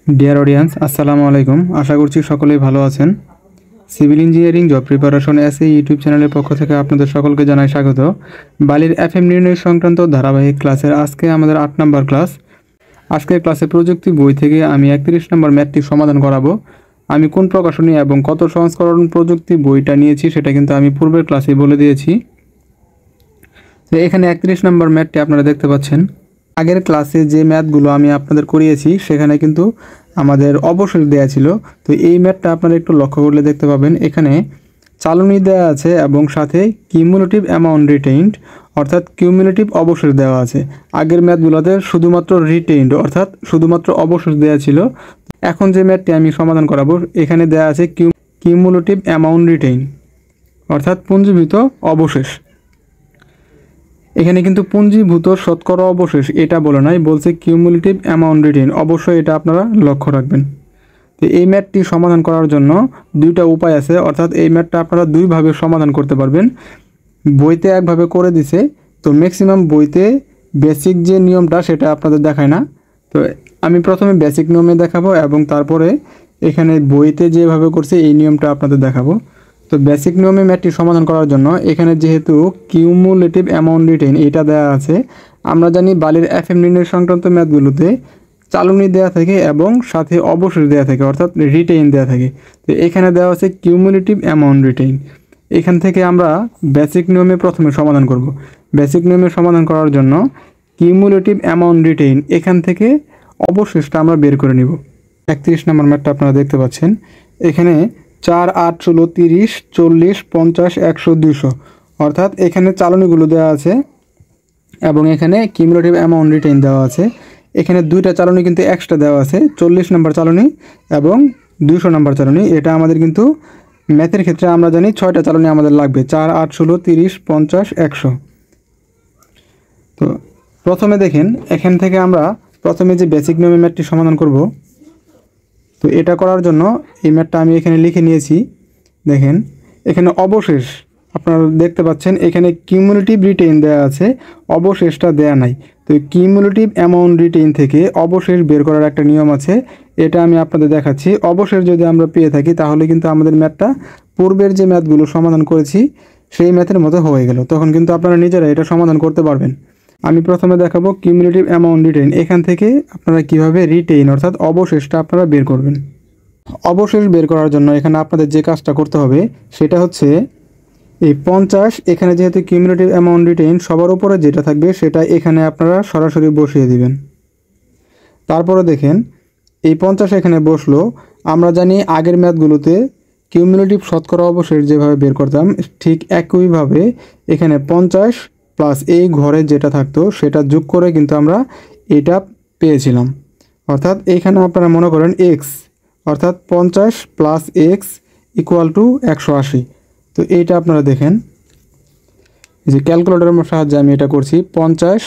Dear audience, আসসালামু আলাইকুম। আশা করছি সকলেই ভালো আছেন। Civil engineering job preparation SA YouTube চ্যানেলের পক্ষ থেকে আপনাদের সকলকে জানাই স্বাগত। বালির এফএম নির্ণয় সংক্রান্ত ধারাবাহিক ক্লাসের আজকে আমাদের 8 নম্বর ক্লাস। আজকের ক্লাসে প্রযুক্তি বই থেকে আমি 31 নম্বর ম্যাথটি সমাধান করাবো। আমি কোন প্রকাশনী এবং কত সংস্করণ প্রযুক্তি বইটা নিয়েছি সেটা কিন্তু আমি পূর্বের ক্লাসে বলে দিয়েছি। তো এখানে 31 নম্বর ম্যাথটি আপনারা দেখতে পাচ্ছেন। আগের ক্লাসে যে ম্যাথগুলো আমি আপনাদের করিয়েছি সেখানে কিন্তু আমাদের অবশেষ দেয়া ছিল। তো এই ম্যাথটা আপনারা একটু লক্ষ্য করলে দেখতে পাবেন, এখানে চালনী দেওয়া আছে এবং সাথে কিউমুলেটিভ অ্যামাউন্ট রিটেইনড অর্থাৎ কিউমুলেটিভ অবশেষ দেওয়া আছে। আগের ম্যাথগুলোতে শুধুমাত্র রিটেইনড অর্থাৎ শুধুমাত্র অবশেষ দেওয়া ছিল। এখন যে ম্যাথটি আমি সমাধান করাবো এখানে দেওয়া আছে কিউমুলেটিভ অ্যামাউন্ট রিটেইন অর্থাৎ পুঞ্জীভূত অবশেষ। এখানে কিন্তু পুঞ্জীভূত শতকরা অবশেষ এটা বলে নাই, বলছে কিউমুলেটিভ অ্যামাউন্ট রিটেইন। অবশ্যই এটা আপনারা লক্ষ্য রাখবেন। তো এই ম্যাথটি সমাধান করার জন্য দুইটা উপায় আছে, অর্থাৎ এই ম্যাথটা আপনারা দুইভাবে সমাধান করতে পারবেন। বইতে একভাবে করে দিছে, তো ম্যাক্সিমাম বইতে বেসিক যে নিয়মটা সেটা আপনাদের দেখায় না। তো আমি প্রথমে বেসিক নিয়মে দেখাবো এবং তারপরে এখানে বইতে যেভাবে করছে এই নিয়মটা আপনাদের দেখাবো। তো বেসিক নিয়মে ম্যাথটি সমাধান করার জন্য এখানে যেহেতু কিউমুলেটিভ অ্যামাউন্ট রিটেইন এটা দেওয়া আছে, আমরা জানি বালির এফএম নির্ণয় সংক্রান্ত ম্যাথগুলোতে চালনী দেওয়া থাকে এবং সাথে অবশেষ দেওয়া থাকে অর্থাৎ রিটেইন দেওয়া থাকে। তো এখানে দেওয়া আছে কিউমুলেটিভ অ্যামাউন্ট রিটেইন। এখান থেকে আমরা বেসিক নিয়মে প্রথমে সমাধান করব। বেসিক নিয়মে সমাধান করার জন্য কিউমুলেটিভ অ্যামাউন্ট রিটেইন এখান থেকে অবশেষটা আমরা বের করে নিব। 31 নম্বর ম্যাথটা আপনারা দেখতে পাচ্ছেন। এখানে 4, 8, 16, 30, 40, 50, 100, 200 অর্থাৎ এখানে চালনীগুলো দেওয়া আছে এবং এখানে কিউমুলেটিভ অ্যামাউন্ট রিটেইন দেওয়া আছে। এখানে দুইটা চালনী কিন্তু এক্সট্রা দেওয়া আছে, 40 নম্বর চালনী এবং 200 নম্বর চালনী। এটা আমাদের কিন্তু ম্যাথের ক্ষেত্রে আমরা জানি 6টা চালনী আমাদের লাগবে, 4, 8, 16, 30, 50, 100। তো প্রথমে দেখেন এখান থেকে আমরা প্রথমে যে বেসিক নিয়মে ম্যাথটি সমাধান করব। তো এটা করার জন্য এই ম্যাথটা আমি এখানে লিখে নিয়েছি। দেখেন এখানে অবশেষ আপনারা দেখতে পাচ্ছেন, এখানে কিউমুলেটিভ রিটেইন দেওয়া আছে, অবশেষটা দেয়া নাই। তো কিউমুলেটিভ অ্যামাউন্ট রিটেইন থেকে অবশেষ বের করার একটা নিয়ম আছে, এটা আমি আপনাদের দেখাচ্ছি। অবশেষ যদি আমরা পেয়ে থাকি তাহলে কিন্তু আমাদের ম্যাথটা পূর্বের যে ম্যাথগুলো সমাধান করেছি সেই ম্যাথের মতো হয়ে গেল, তখন কিন্তু আপনারা নিজেরা এটা সমাধান করতে পারবেন। আমি প্রথমে দেখাবো কিউমুলেটিভ অ্যামাউন্ট রিটেইন। এখান থেকে আপনারা কিভাবে রিটেইন অর্থাৎ অবশেষটা আপনারা বের করবেন। অবশেষ বের করার জন্য এখানে আপনাদের যে কাজটা করতে হবে সেটা হচ্ছে এই 50, এখানে যেহেতু কিউমুলেটিভ অ্যামাউন্ট রিটেইন সবার উপরে যেটা থাকবে সেটা এখানে আপনারা সরাসরি বসিয়ে দিবেন। তারপরে দেখেন এই 50 এখানে বসলো। আমরা জানি আগের ম্যাথগুলোতে কিউমুলেটিভ শতকরা অবশেষ যেভাবে বের করতাম ঠিক একইভাবে এখানে 50 প্লাস এই ঘরে যেটা থাকতো সেটা যোগ করে কিন্তু আমরা এটা পেয়েছিলাম। অর্থাৎ এইখানে আপনারা মনে করেন এক্স অর্থাৎ 50 প্লাস এক্স ইকুয়াল টু 180। তো এইটা আপনারা দেখেন এই যে ক্যালকুলেটরের সাহায্যে আমি এটা করছি, 50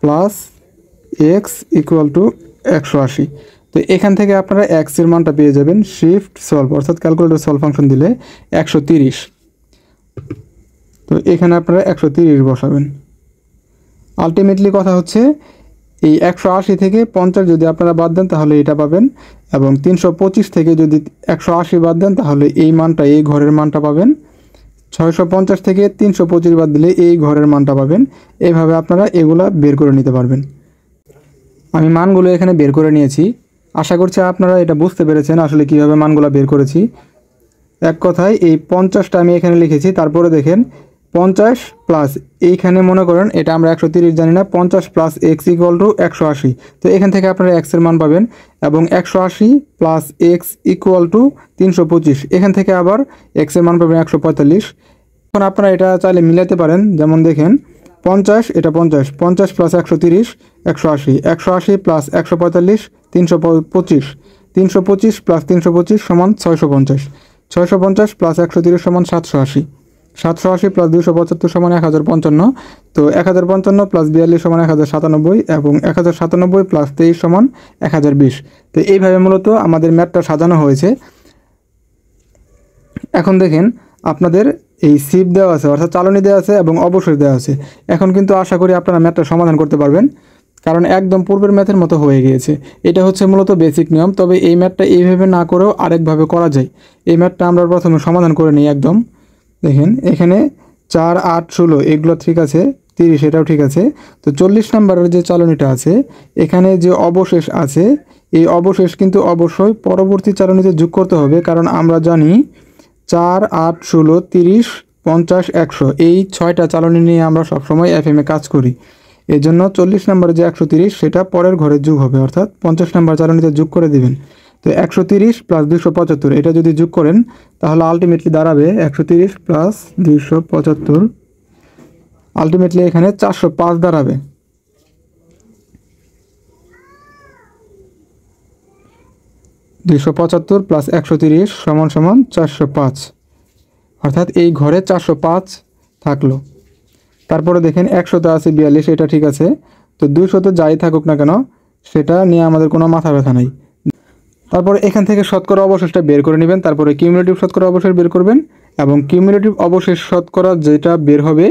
প্লাস এক্স ইকুয়াল টু 180। তো এখান থেকে আপনারা এক্সের মানটা পেয়ে যাবেন শিফট সলভ অর্থাৎ ক্যালকুলেটর সলভ ফাংশন দিলে 130। তো এখানে আপনারা 130 বসাবেন। আলটিমেটলি কথা হচ্ছে এই 180 থেকে 50 যদি আপনারা বাদ দেন তাহলে এটা পাবেন, এবং 325 থেকে যদি 180 বাদ দেন তাহলে এই মানটা এই ঘরের মানটা পাবেন। 650 থেকে 325 বাদ দিলে এই ঘরের মানটা পাবেন। এইভাবে আপনারা এগুলা বের করে নিতে পারবেন। আমি মানগুলো এখানে বের করে নিয়েছি। আশা করছি আপনারা এটা বুঝতে পেরেছেন আসলে কিভাবে মানগুলো বের করেছি। এক কথায় এই 50টা আমি এখানে লিখেছি, তারপরে দেখেন 50 প্লাস এইখানে মনে করেন এটা আমরা 130 জানি না, 50 প্লাস এক্স ইকুয়াল টু 180। তো এখান থেকে আপনারা এক্সের মান পাবেন এবং 180 প্লাস এক্স ইকুয়াল টু 325। এখান থেকে আবার এক্সের মান পাবেন 145। এখন আপনারা এটা চাইলে মিলাতে পারেন, যেমন দেখেন 50 এটা 50, 50 প্লাস 130 180, 180 প্লাস 145 325, 325 প্লাস 325 সমান 650, 650 প্লাস 130 সমান 780, 780 প্লাস 275 সমান 1055। তো 1055 প্লাস 42 সমান 1097 এবং 1097 প্লাস 23 সমান 1020। তো এইভাবে মূলত আমাদের ম্যাথটা সাজানো হয়েছে। এখন দেখেন আপনাদের এই সিপ দেওয়া আছে অর্থাৎ চালনী দেওয়া আছে এবং অবশেষ দেওয়া আছে। এখন কিন্তু আশা করি আপনারা ম্যাথটা সমাধান করতে পারবেন, কারণ একদম পূর্বের ম্যাথের মতো হয়ে গিয়েছে। এটা হচ্ছে মূলত বেসিক নিয়ম, তবে এই ম্যাথটা এইভাবে না করেও আরেকভাবে করা যায়। এই ম্যাথটা আমরা প্রথমে সমাধান করে নিই একদম। দেখেন এখানে 4, 8, 16 এগুলো ঠিক আছে, 30 এটাও ঠিক আছে। তো 40 নম্বরের যে চালনীটা আছে এখানে যে অবশেষ আছে, এই অবশেষ কিন্তু অবশ্যই পরবর্তী চালনীতে যোগ করতে হবে, কারণ আমরা জানি 4, 8, 16, 30, 50, 100 এই 6টা চালনী নিয়ে আমরা সবসময় এফএম এ কাজ করি। এই জন্য 40 নম্বরে যে 130 সেটা পরের ঘরে যোগ হবে, অর্থাৎ 50 নম্বর চালনীতে যোগ করে দিবেন। তো 130 প্লাস 275 এটা যদি যোগ করেন তাহলে আলটিমেটলি দাঁড়াবে 130 প্লাস 275, আলটিমেটলি এখানে 405 দাঁড়াবে। 275 প্লাস 130 সমান সমান 405, অর্থাৎ এই ঘরে 405 থাকলো। তারপরে দেখেন 100 আছে 42, এটা ঠিক আছে। তো 200 যাই থাকুক না কেন সেটা নিয়ে আমাদের কোনো মাথা ব্যথা নাই। তারপরে এখান থেকে শতকরা অবশেষটা বের করে নেবেন, তারপরে কিউমুলেটিভ শতকরা অবশেষ বের করবেন, এবং কিউমুলেটিভ অবশেষ শতকরা যেটা বের হবে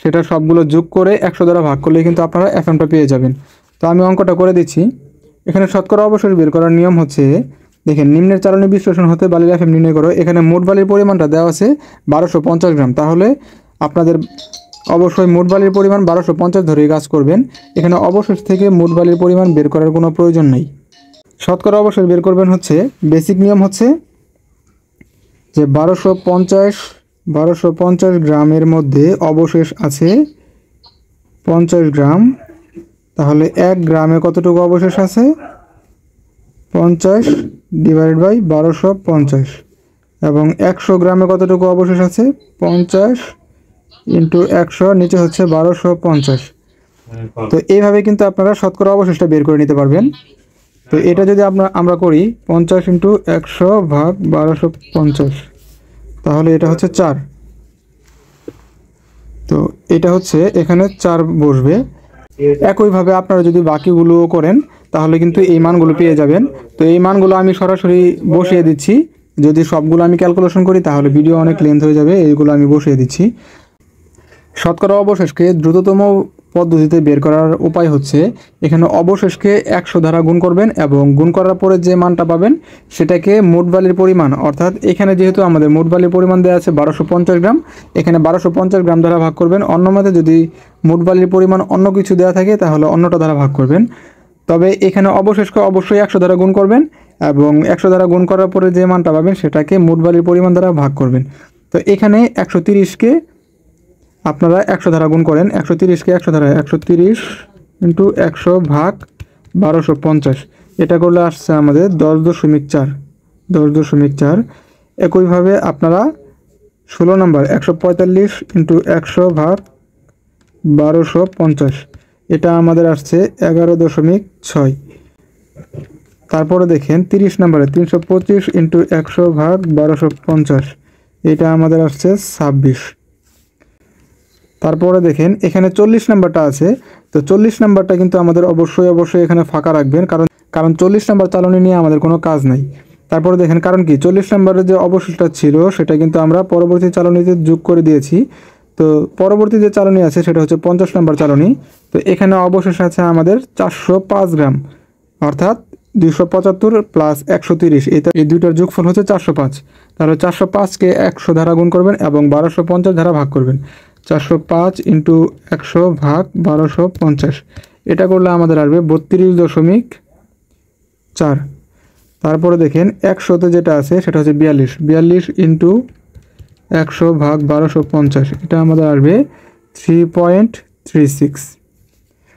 সেটা সবগুলো যোগ করে 100 দ্বারা ভাগ করলে কিন্তু আপনারা এফএমটা পেয়ে যাবেন। তো আমি অঙ্কটা করে দিচ্ছি। এখানে শতকরা অবশেষ বের করার নিয়ম হচ্ছে, দেখেন নিম্নের চালনী বিশ্লেষণ হতে বালির এফএম নির্ণয় করো। এখানে মোট বালির পরিমাণটা দেওয়া আছে 1250 গ্রাম, তাহলে আপনাদের অবশ্যই মোট বালির পরিমাণ 1250 ধরেই কাজ করবেন। এখানে অবশেষ থেকে মোট বালির পরিমাণ বের করার কোনো প্রয়োজন নেই। শতকরা অবশেষ বের করবেন হচ্ছে, বেসিক নিয়ম হচ্ছে যে 1250 গ্রামের মধ্যে অবশেষ আছে 50 গ্রাম, তাহলে 1 গ্রামে কতটুকু অবশেষ আছে 50 ডিভাইডেড বাই 1250, এবং 100 গ্রামে কতটুকু অবশেষ আছে 50 ইন্টু 100, নিচে হচ্ছে 1250। তো এইভাবে কিন্তু আপনারা শতকরা অবশেষটা বের করে নিতে পারবেন। তো এটা যদি আমরা করি 50 ইন্টু 100 ভাগ 1250, তাহলে এটা হচ্ছে 4। তো এটা হচ্ছে এখানে 4 বসবে। একইভাবে আপনারা যদি বাকিগুলোও করেন তাহলে কিন্তু এই মানগুলো পেয়ে যাবেন। তো এই মানগুলো আমি সরাসরি বসিয়ে দিচ্ছি। যদি সবগুলো আমি ক্যালকুলেশন করি তাহলে ভিডিও অনেক লেন্থ হয়ে যাবে, এইগুলো আমি বসিয়ে দিচ্ছি। শতকরা অবশেষকে দ্রুততম পদ্ধতিতে বের করার উপায় হচ্ছে, এখানে অবশেষকে 100 দ্বারা গুণ করবেন, এবং গুণ করার পরে যে মানটা পাবেন সেটাকে মোট বালির পরিমাণ, অর্থাৎ এখানে যেহেতু আমাদের মোট বালির পরিমাণ দেওয়া আছে 1250 গ্রাম, এখানে 1250 গ্রাম দ্বারা ভাগ করবেন। অন্য মতে যদি মোট বালির পরিমাণ অন্য কিছু দেওয়া থাকে তাহলে অন্যটা দ্বারা ভাগ করবেন। তবে এখানে অবশেষকে অবশ্যই 100 দ্বারা গুণ করবেন, এবং 100 দ্বারা গুণ করার পরে যে মানটা পাবেন সেটাকে মোট বালির পরিমাণ দ্বারা ভাগ করবেন। তো এখানে 130কে আপনারা 100 দ্বারা গুণ করেন, 130কে 100 দ্বারা 130 ইন্টু 100 ভাগ 1250, এটা করলে আসছে আমাদের 10.4। একইভাবে আপনারা 16 নম্বর 145 ইন্টু 100 ভাগ 1250, এটা আমাদের আসছে 11.6। তারপরে দেখেন 30 নম্বরে 325 ইন্টু 100 ভাগ 1250, এটা আমাদের আসছে 26। তারপরে দেখেন এখানে 40 নাম্বারটা আছে। তো 40 নাম্বারটা কিন্তু আমাদের অবশ্যই এখানে ফাঁকা রাখবেন, কারণ 40 নাম্বার চালনী নিয়ে আমাদের কোনো কাজ নাই। তারপরে দেখেন কারণ কি 40 নাম্বারের যে অবশিষ্টটা ছিল সেটা কিন্তু আমরা পরবর্তী চালনীতে যোগ করে দিয়েছি। তো পরবর্তী যে চালনী আছে সেটা হচ্ছে 50 নাম্বার চালনী। তো এখানে অবশেষ আছে আমাদের 405 গ্রাম, অর্থাৎ 275 প্লাস 130, এই দুইটার যোগফল হচ্ছে 405। তাহলে 405কে 100 দ্বারা গুণ করবেন এবং 1250 দ্বারা ভাগ করবেন। 405 ইন্টু 100 ভাগ 1250, এটা করলে আমাদের আসবে 32.4। তারপরে দেখেন 100তে যেটা আছে সেটা হচ্ছে 42 ইন্টু 100 ভাগ 1250, এটা আমাদের আসবে 3.36।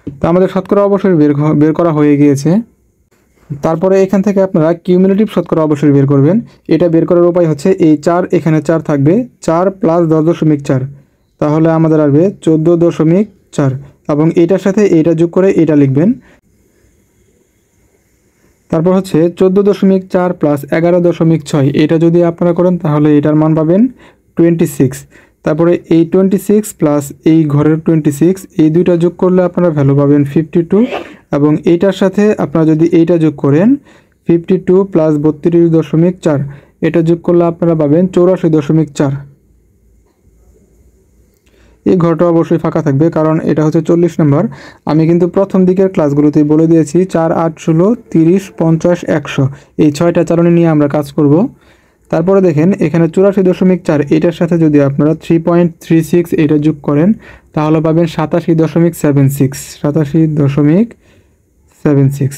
তো আমাদের শতকরা অবশেষ বের করা হয়ে গিয়েছে। তারপরে এখান থেকে আপনারা কিউমুলেটিভ শতকরা অবশেষ বের করবেন। এটা বের করার উপায় হচ্ছে এই 4, এখানে 4 থাকবে, 4 প্লাস 10.4, তাহলে আমাদের আসবে 14.4, এবং এইটার সাথে এইটা যোগ করে এটা লিখবেন। তারপর হচ্ছে 14.4 প্লাস 11.6, এটা যদি আপনারা করেন তাহলে এটার মান পাবেন 26। তারপরে এই 26 প্লাস এই ঘরের 26, এই দুইটা যোগ করলে আপনারা ভ্যালু পাবেন 52, এবং এইটার সাথে আপনারা যদি এইটা যোগ করেন 52 প্লাস 32.4, এটা যোগ করলে আপনারা পাবেন 84.4। এই ঘরটা অবশ্যই ফাঁকা থাকবে, কারণ এটা হচ্ছে 40 নম্বর। আমি কিন্তু প্রথম দিকের ক্লাসগুলোতে বলে দিয়েছি 4, 8, 16, 30, 50, 100 এই 6টা চালনী নিয়ে আমরা কাজ করব। তারপরে দেখেন এখানে 84.4 এটার সাথে যদি আপনারা 3.36 এটা যোগ করেন তাহলে পাবেন 87.76, 87.76।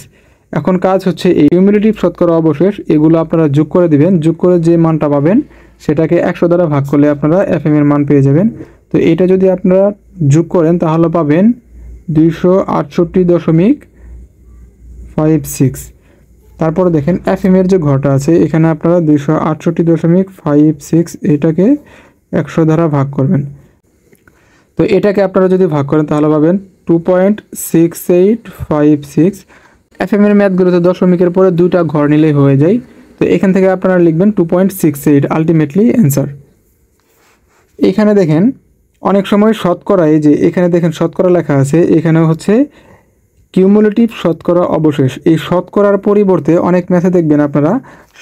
এখন কাজ হচ্ছে এই কিউমুলেটিভ শতকরা অবশেষ এগুলো আপনারা যোগ করে দিবেন, যোগ করে যে মানটা পাবেন সেটাকে 100 দ্বারা ভাগ করলে আপনারা এফএম এর মান পেয়ে যাবেন। তো এটা যদি আপনারা যোগ করেন তাহলে পাবেন 268.56। তারপরে দেখেন এফএম এর যে ঘরটা আছে এখানে আপনারা 268.56 এটাকে 100 দ্বারা ভাগ করবেন। তো এটাকে আপনারা যদি ভাগ করেন তাহলে পাবেন 2.6856। এফএম এর ম্যাথগুলোতে দশমিকের পরে দুইটা ঘর নিলেই হয়ে যায়। তো এখান থেকে আপনারা লিখবেন 2.68 আলটিমেটলি অ্যান্সার। এখানে দেখেন অনেক সময় শতকরায় যে এখানে দেখেন শতকরা লেখা আছে, এখানে হচ্ছে কিউমুলেটিভ শতকরা অবশেষ। এই শতকরার পরিবর্তে অনেক ম্যাথে দেখবেন আপনারা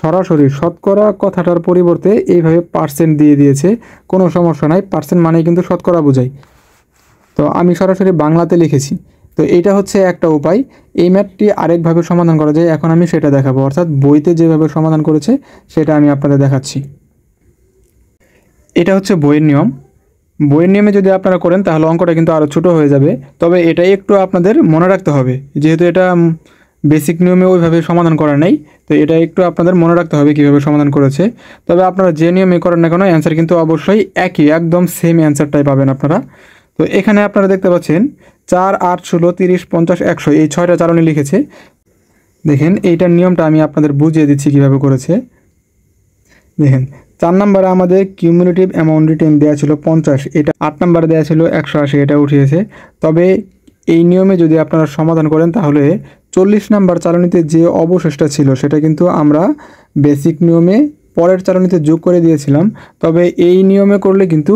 সরাসরি শতকরা কথাটার পরিবর্তে এইভাবে পার্সেন্ট দিয়ে দিয়েছে। কোনো সমস্যা নাই, পার্সেন্ট মানে কিন্তু শতকরা বোঝায়। তো আমি সরাসরি বাংলাতে লিখেছি। তো এটা হচ্ছে একটা উপায়। এই ম্যাথটি আরেকভাবে সমাধান করা যায়, এখন আমি সেটা দেখাবো, অর্থাৎ বইতে যেভাবে সমাধান করেছে সেটা আমি আপনাদের দেখাচ্ছি। এটা হচ্ছে বইয়ের নিয়ম। বইয়ের নিয়মে যদি আপনারা করেন তাহলে অঙ্কটা কিন্তু আরও ছোটো হয়ে যাবে, তবে এটা একটু আপনাদের মনে রাখতে হবে, যেহেতু এটা বেসিক নিয়মে ওইভাবে সমাধান করা নেই। তো এটা একটু আপনাদের মনে রাখতে হবে কীভাবে সমাধান করেছে। তবে আপনারা যে নিয়মে করেন না কেন অ্যান্সার কিন্তু অবশ্যই একই, একদম সেম অ্যান্সারটাই পাবেন আপনারা। তো এখানে আপনারা দেখতে পাচ্ছেন 4, 8, 16, 30, 50, 100 এই 6টা চালনী লিখেছে। দেখেন এইটার নিয়মটা আমি আপনাদের বুঝিয়ে দিচ্ছি কীভাবে করেছে। দেখেন 4 নম্বরে আমাদের কিউমুলেটিভ অ্যামাউন্ট রিটেন দেওয়া ছিল 50, এটা 8 নম্বরে দেওয়া ছিল 180, এটা উঠিয়েছে। তবে এই নিয়মে যদি আপনারা সমাধান করেন তাহলে 40 নম্বর চালনীতে যে অবশেষটা ছিল সেটা কিন্তু আমরা বেসিক নিয়মে পরের চালনীতে যোগ করে দিয়েছিলাম। তবে এই নিয়মে করলে কিন্তু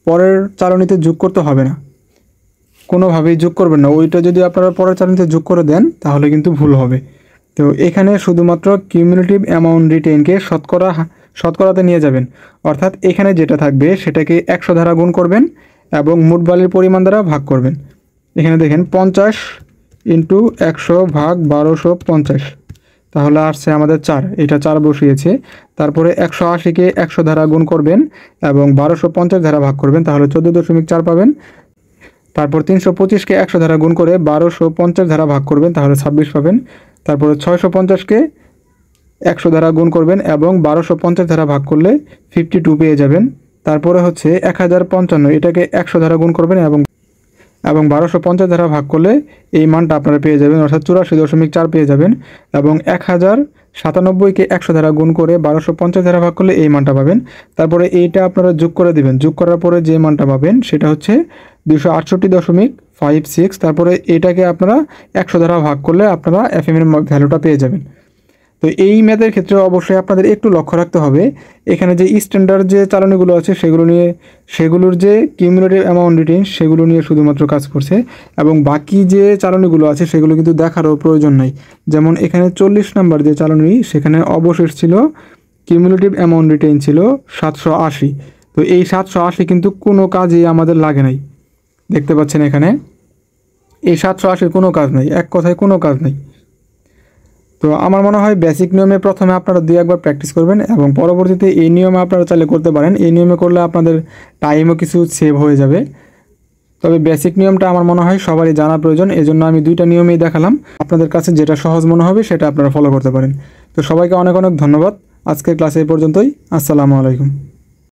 পরের চালনীতে যোগ করতে হবে না, কোনোভাবেই যোগ করবেন না। ওইটা যদি আপনারা পরের চালনীতে যোগ করে দেন তাহলে কিন্তু ভুল হবে। তো এখানে শুধুমাত্র কিউমুলেটিভ অ্যামাউন্ট রিটেনকে শতকরাতে নিয়ে যাবেন, অর্থাৎ এখানে যেটা থাকবে সেটাকে 100 দ্বারা গুণ করবেন এবং মোট বালির পরিমাণ দ্বারা ভাগ করবেন। এখানে দেখেন 50 × 100 ভাগ 1250, তাহলে আসছে আমাদের 4, এটা 4 বসিয়েছে। তারপরে 180কে 100 দ্বারা গুণ করবেন এবং 1250 দ্বারা ভাগ করবেন, তাহলে 14.4 পাবেন। তারপর 325কে 100 দ্বারা গুণ করে 1250 দ্বারা ভাগ করবেন, তাহলে 26 পাবেন। তারপরে 650কে 100 দ্বারা গুণ করবেন এবং 1250 দ্বারা ভাগ করলে 52 পেয়ে যাবেন। তারপরে হচ্ছে 1055, এটাকে 100 দ্বারা গুণ করবেন এবং 1250 দ্বারা ভাগ করলে এই মানটা আপনারা পেয়ে যাবেন, অর্থাৎ 84.4 পেয়ে যাবেন। এবং 1097কে 100 দ্বারা গুণ করে 1250 দ্বারা ভাগ করলে এই মানটা পাবেন। তারপরে এইটা আপনারা যোগ করে দিবেন, যোগ করার পরে যে মানটা পাবেন সেটা হচ্ছে 268.56। তারপরে এটাকে আপনারা 100 দ্বারা ভাগ করলে আপনারা এফএম এর ভ্যালুটা পেয়ে যাবেন। তো এই ম্যাথের ক্ষেত্রে অবশ্যই আপনাদের একটু লক্ষ্য রাখতে হবে, এখানে যে স্ট্যান্ডার্ড যে চালনীগুলো আছে সেগুলোর যে কিউমুলেটিভ অ্যামাউন্ট রিটেন সেগুলো নিয়ে শুধুমাত্র কাজ করছে, এবং বাকি যে চালনীগুলো আছে সেগুলো কিন্তু দেখারও প্রয়োজন নাই। যেমন এখানে 40 নম্বর যে চালনী সেখানে অবশেষ ছিল কিউমুলেটিভ অ্যামাউন্ট রিটেন ছিল 780। তো এই 780 কিন্তু কোনো কাজই আমাদের লাগে নাই, দেখতে পাচ্ছেন এখানে এই 780 কোনো কাজ নাই, এক কথায় কোনো কাজ নাই। তো আমার মনে হয় বেসিক নিয়মে প্রথমে আপনারা 2-1বার প্র্যাকটিস করবেন এবং পরবর্তীতে এই নিয়মে আপনারা চাইলে করতে পারেন। এই নিয়মে করলে আপনাদের টাইমও কিছু সেভ হয়ে যাবে। তবে বেসিক নিয়মটা আমার মনে হয় সবারই জানা প্রয়োজন, এজন্য আমি 2টা নিয়মেই দেখালাম। আপনাদের কাছে যেটা সহজ মনে হবে সেটা আপনারা ফলো করতে পারেন। তো সবাইকে অনেক অনেক ধন্যবাদ। আজকের ক্লাসে এই পর্যন্তই। আসসালামু আলাইকুম।